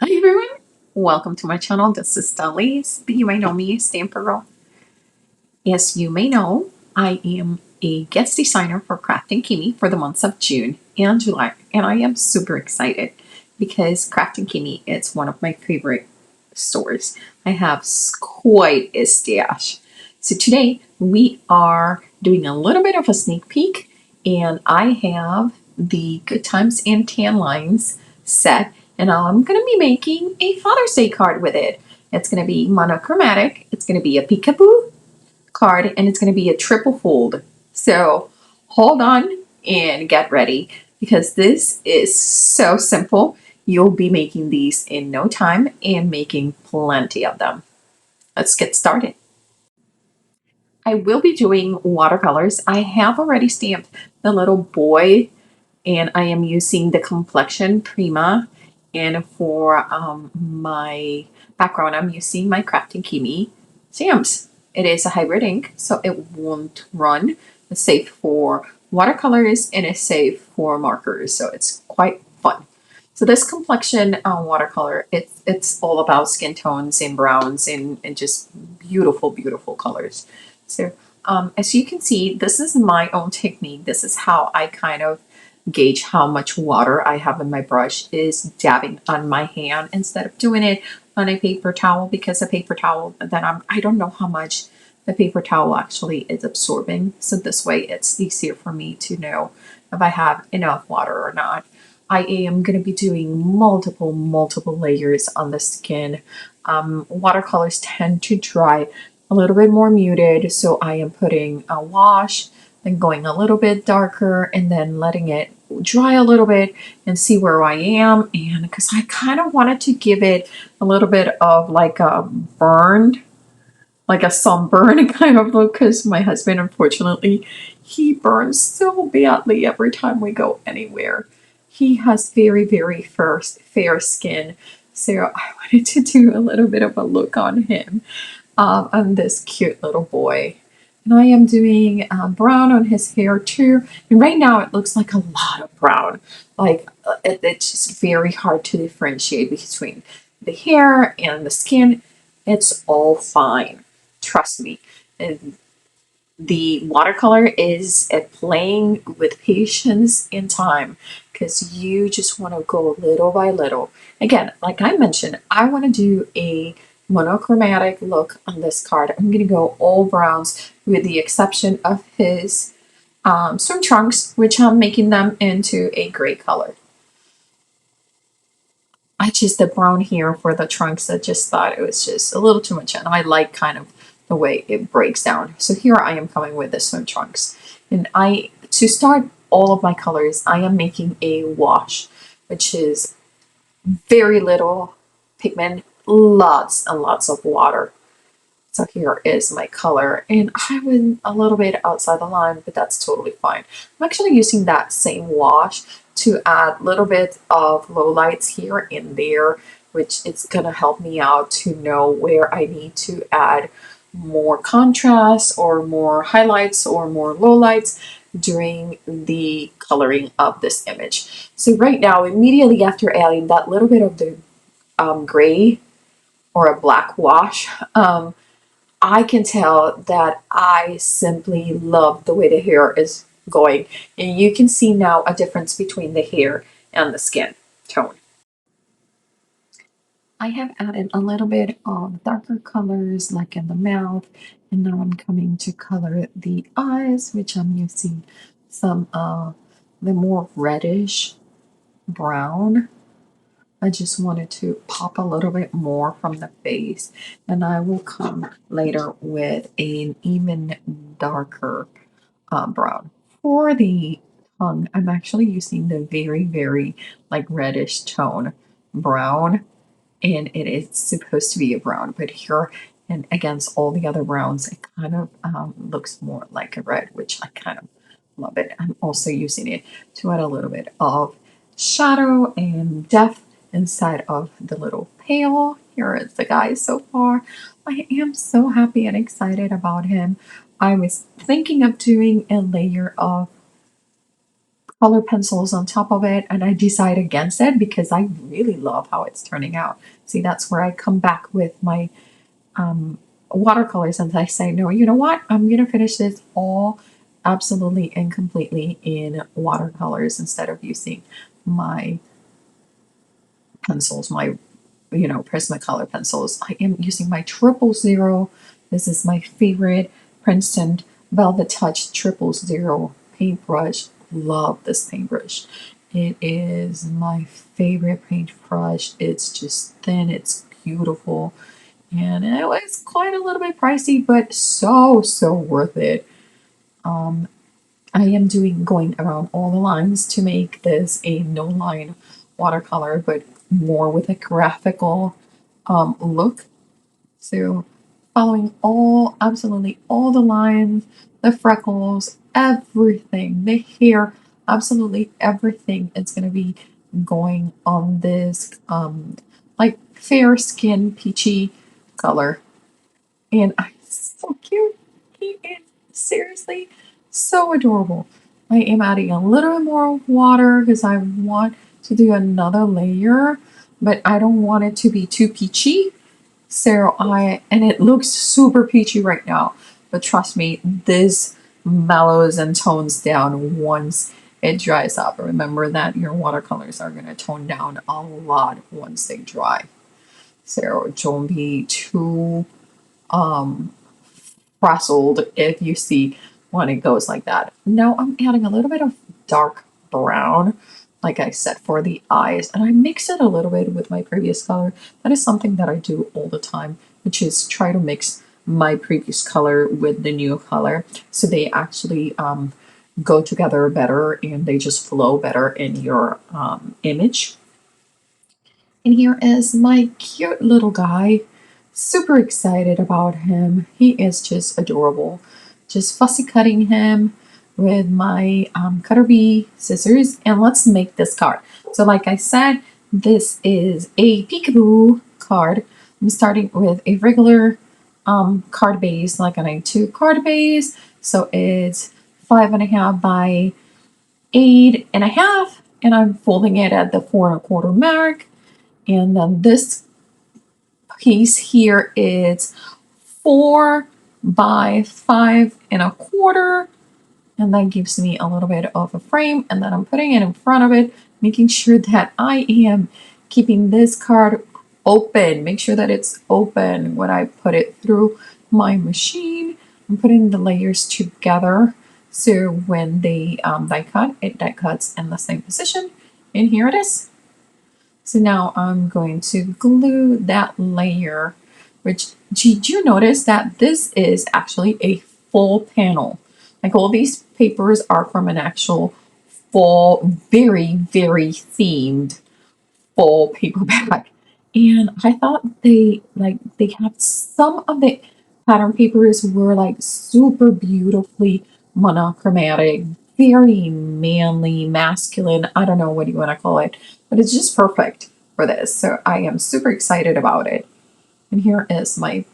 Hi everyone, welcome to my channel. This is Liz, but you might know me as Stamprgrl. As you may know, I am a guest designer for Crafty and Kimmie for the months of June and July, and I am super excited because Crafty and Kimmie is one of my favorite stores. I have quite a stash. So today we are doing a little bit of a sneak peek, and I have the Good Times and Tan Lines set, and I'm going to be making a Father's Day card with it. It's going to be monochromatic. It's going to be a peekaboo card, and it's going to be a triple fold. So hold on and get ready because this is so simple. You'll be making these in no time and making plenty of them. Let's get started. I will be doing watercolors. I have already stamped the little boy, and I am using the complexion Prima. And for my background, I'm using my Crafty Kimmie stamps. It is a hybrid ink, so it won't run. It's safe for watercolors and it's safe for markers, so it's quite fun. So this complexion watercolor, it's all about skin tones and browns and just beautiful, beautiful colors. So as you can see, this is my own technique. This is how I kind of gauge how much water I have in my brush, is dabbing on my hand instead of doing it on a paper towel, because a paper towel, then I don't know how much the paper towel actually is absorbing. So this way it's easier for me to know if I have enough water or not. I am going to be doing multiple layers on the skin. Watercolors tend to dry a little bit more muted, so I am putting a wash, then going a little bit darker, and then letting it dry a little bit and see where I am. And because I kind of wanted to give it a little bit of like a burned, like a sunburn kind of look, because my husband, unfortunately, he burns so badly every time we go anywhere. He has very fair skin, so I wanted to do a little bit of a look on him, on this cute little boy. And I am doing brown on his hair too. And right now it looks like a lot of brown. Like it's just very hard to differentiate between the hair and the skin. It's all fine. Trust me. And the watercolor is playing with patience and time, because you just want to go little by little. Again, like I mentioned, I want to do a monochromatic look on this card. I'm going to go all browns with the exception of his swim trunks, which I'm making them into a gray color. I just the brown here for the trunks. I just thought it was just a little too much, and I like kind of the way it breaks down. So here I am coming with the swim trunks, and to start all of my colors, I am making a wash, which is very little pigment, lots and lots of water. So here is my color, and I went a little bit outside the line, but that's totally fine. I'm actually using that same wash to add a little bit of lowlights here and there, which is going to help me out to know where I need to add more contrast or more highlights or more lowlights during the coloring of this image. So right now, immediately after adding that little bit of the gray or a black wash, I can tell that I simply love the way the hair is going. And you can see now a difference between the hair and the skin tone. I have added a little bit of darker colors like in the mouth, and now I'm coming to color the eyes, which I'm using some the more reddish brown. I just wanted to pop a little bit more from the face, and I will come later with an even darker brown. For the tongue, I'm actually using the very like reddish tone brown, and it is supposed to be a brown, but here and against all the other browns, it kind of looks more like a red, which I kind of love it. I'm also using it to add a little bit of shadow and depth inside of the little pail. Here is the guy so far. I am so happy and excited about him. I was thinking of doing a layer of color pencils on top of it, and I decide against it because I really love how it's turning out. See, that's where I come back with my watercolors and I say, no, you know what? I'm going to finish this all absolutely and completely in watercolors instead of using my pencils, my Prismacolor pencils. I am using my 000. This is my favorite Princeton Velvet Touch 000 paintbrush. Love this paintbrush. It is my favorite paintbrush. It's just thin, it's beautiful, and it was quite a little bit pricey, but so worth it. I am going around all the lines to make this a no line watercolor, but more with a graphical look. So following absolutely all the lines, the freckles, everything, the hair, absolutely everything is going to be going on this like fair skin peachy color. And so cute. He is seriously so adorable. I am adding a little bit more water because I want to do another layer, but I don't want it to be too peachy. So and it looks super peachy right now, but trust me, this mellows and tones down once it dries up. Remember that your watercolors are going to tone down a lot once they dry. So don't be too frazzled if you see when it goes like that. Now I'm adding a little bit of dark brown, like I said, for the eyes, and I mix it a little bit with my previous color. That is something that I do all the time, which is try to mix my previous color with the new color so they actually go together better and they just flow better in your image. And here is my cute little guy. Super excited about him. He is just adorable. Just fussy cutting him with my cutter bee scissors. And let's make this card. So like I said, this is a peekaboo card. I'm starting with a regular card base, like an A2 card base. So it's 5.5 by 8.5. And I'm folding it at the 4.25 mark. And then this piece here is 4 by 5.25, and that gives me a little bit of a frame. And then I'm putting it in front of it, making sure that I am keeping this card open. Make sure that it's open when I put it through my machine. I'm putting the layers together so when they die cut, it die cuts in the same position. And here it is. So now I'm going to glue that layer, which did you notice that this is actually a full panel? Like all these papers are from an actual full, very themed full paperback. And I thought they have some of the pattern papers were like super beautifully monochromatic, very manly, masculine. I don't know what you want to call it, but it's just perfect for this. So I am super excited about it. And here is my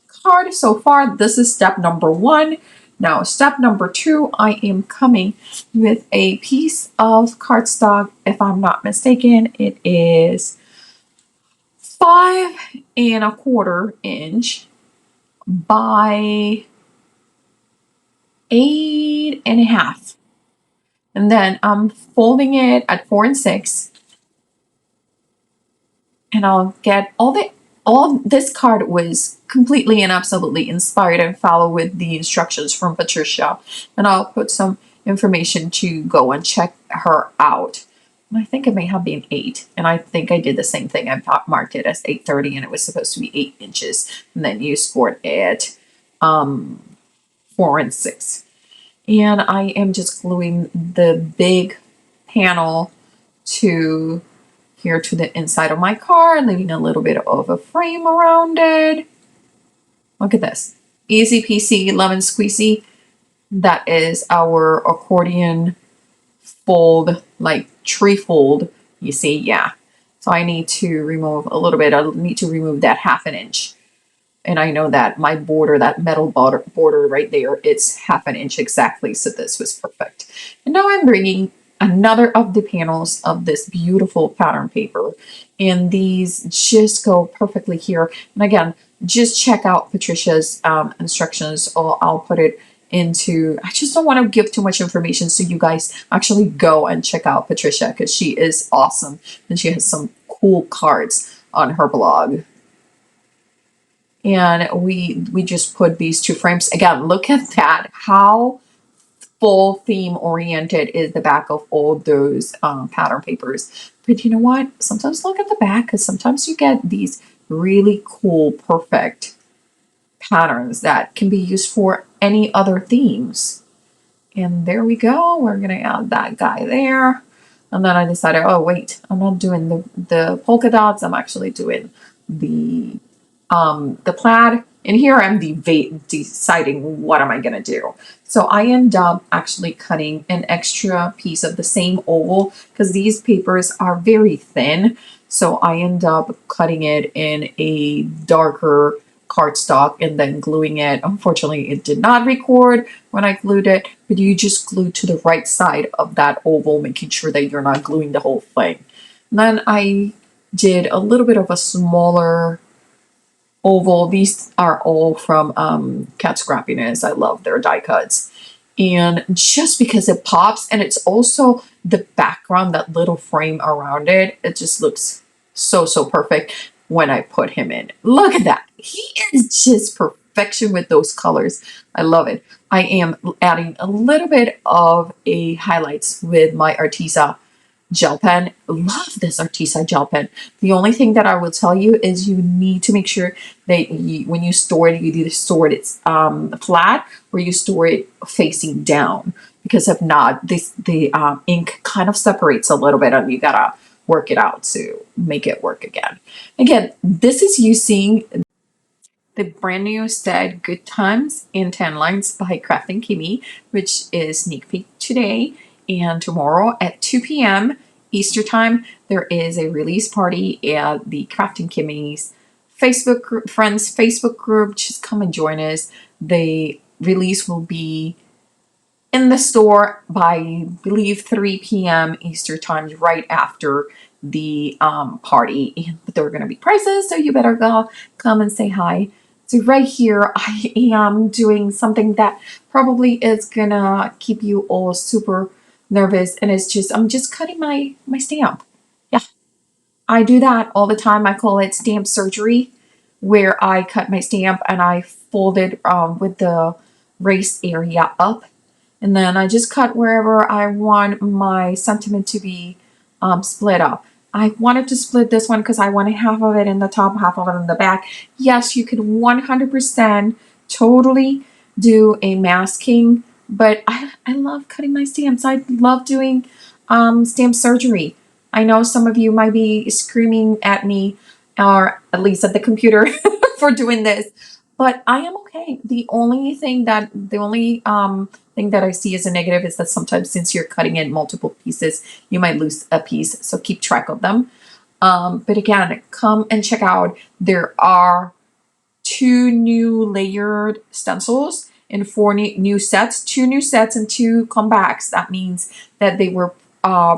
card so far. This is step number 1. Now, step number 2, I am coming with a piece of cardstock. If I'm not mistaken, it is 5.25 inch by 8.5. And then I'm folding it at 4 and 6. And I'll get all this card was completely and absolutely inspired and follow with the instructions from Patricia. And I'll put some information to go and check her out. And I think it may have been 8. And I think I did the same thing. I marked it as 8:30 and it was supposed to be 8 inches. And then you scored it 4 and 6. And I am just gluing the big panel to here to the inside of my card, leaving a little bit of a frame around it. Look at this. Easy peasy, lemon squeezy. That is our accordion fold, like tree fold. You see, yeah. So I need to remove a little bit. I need to remove that 1/2 inch. And I know that my border, that metal border right there, it's 1/2 inch exactly. So this was perfect. And now I'm bringing another of the panels of this beautiful pattern paper. And these just go perfectly here. And again, just check out Patricia's instructions, or I'll put it into, I just don't want to give too much information, so you guys actually go and check out Patricia, because she is awesome and she has some cool cards on her blog. And we just put these two frames. Again, look at that, how full theme oriented is the back of all those pattern papers. But you know what? Sometimes look at the back, because sometimes you get these really cool, perfect patterns that can be used for any other themes. And there we go. We're going to add that guy there. And then I decided, oh, wait, I'm not doing the polka dots. I'm actually doing the plaid. And here I'm deciding what am I going to do. So I end up actually cutting an extra piece of the same oval, because these papers are very thin. So I end up cutting it in a darker cardstock and then gluing it. Unfortunately, it did not record when I glued it, but you just glue to the right side of that oval, making sure that you're not gluing the whole thing. And then I did a little bit of a smaller oval. These are all from Cat Scrappiness. I love their die cuts. And just because it pops, and it's also the background, that little frame around it, it just looks so perfect when I put him in. Look at that. He is just perfection with those colors. I love it. I am adding a little bit of a highlights with my Arteza gel pen. Love this Arteza gel pen. The only thing that I will tell you is you need to make sure that when you store it, you either store it flat, or you store it facing down, because if not, the ink kind of separates a little bit, and you gotta work it out to make it work again. Again, this is using the brand new set Good Times in 10 Lines by Craftin Kimmie, which is sneak peek today and tomorrow at 2 p.m. Easter time. There is a release party at the Craftin Kimmie's Facebook group, friends Facebook group. Just come and join us. The release will be in the store by, I believe, 3 p.m. Easter time, right after the party. But there are going to be prizes, so you better go come and say hi. So right here, I am doing something that probably is gonna keep you all super nervous, and it's just, I'm just cutting my stamp. Yeah, I do that all the time. I call it stamp surgery, where I cut my stamp and I fold it with the raised area up, and then I just cut wherever I want my sentiment to be split up. I wanted to split this one because I wanted half of it in the top, half of it in the back. Yes, you could 100% totally do a masking, but I love cutting my stamps. I love doing stamp surgery. I know some of you might be screaming at me, or at least at the computer, for doing this, but I am okay. The only thing that I see as a negative is that sometimes, since you're cutting in multiple pieces, you might lose a piece. So keep track of them. But again, come and check out. There are 2 new layered stencils and 4 new sets, 2 new sets and 2 comebacks. That means that they were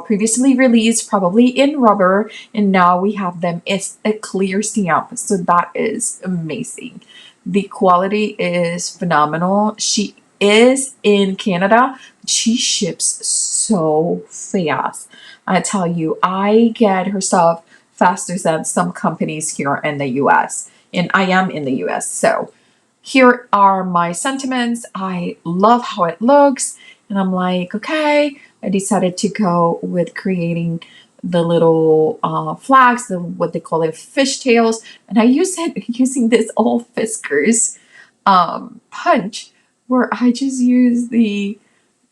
previously released probably in rubber, and now we have them as a clear stamp. So that is amazing. The quality is phenomenal. She is in Canada. She ships so fast. I tell you, I get her stuff faster than some companies here in the US. And I am in the US. So here are my sentiments. I love how it looks. And I'm like, okay, I decided to go with creating the little flags, what they call it, fishtails. And I use it using this old Fiskars punch, where I just use the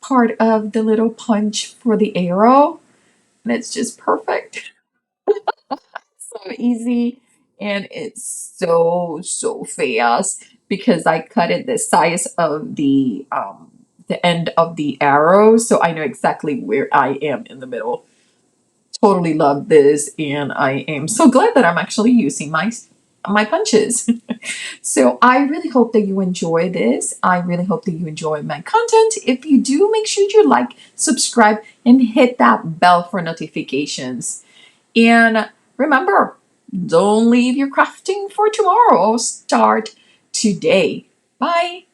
part of the little punch for the arrow, and it's just perfect. So easy, and it's so fast, because I cut it the size of the end of the arrow, so I know exactly where I am in the middle. Totally love this, and I am so glad that I'm actually using my my punches. So I really hope that you enjoy this. I really hope that you enjoy my content. If you do, make sure you like, subscribe, and hit that bell for notifications. And remember, don't leave your crafting for tomorrow. Start today. Bye.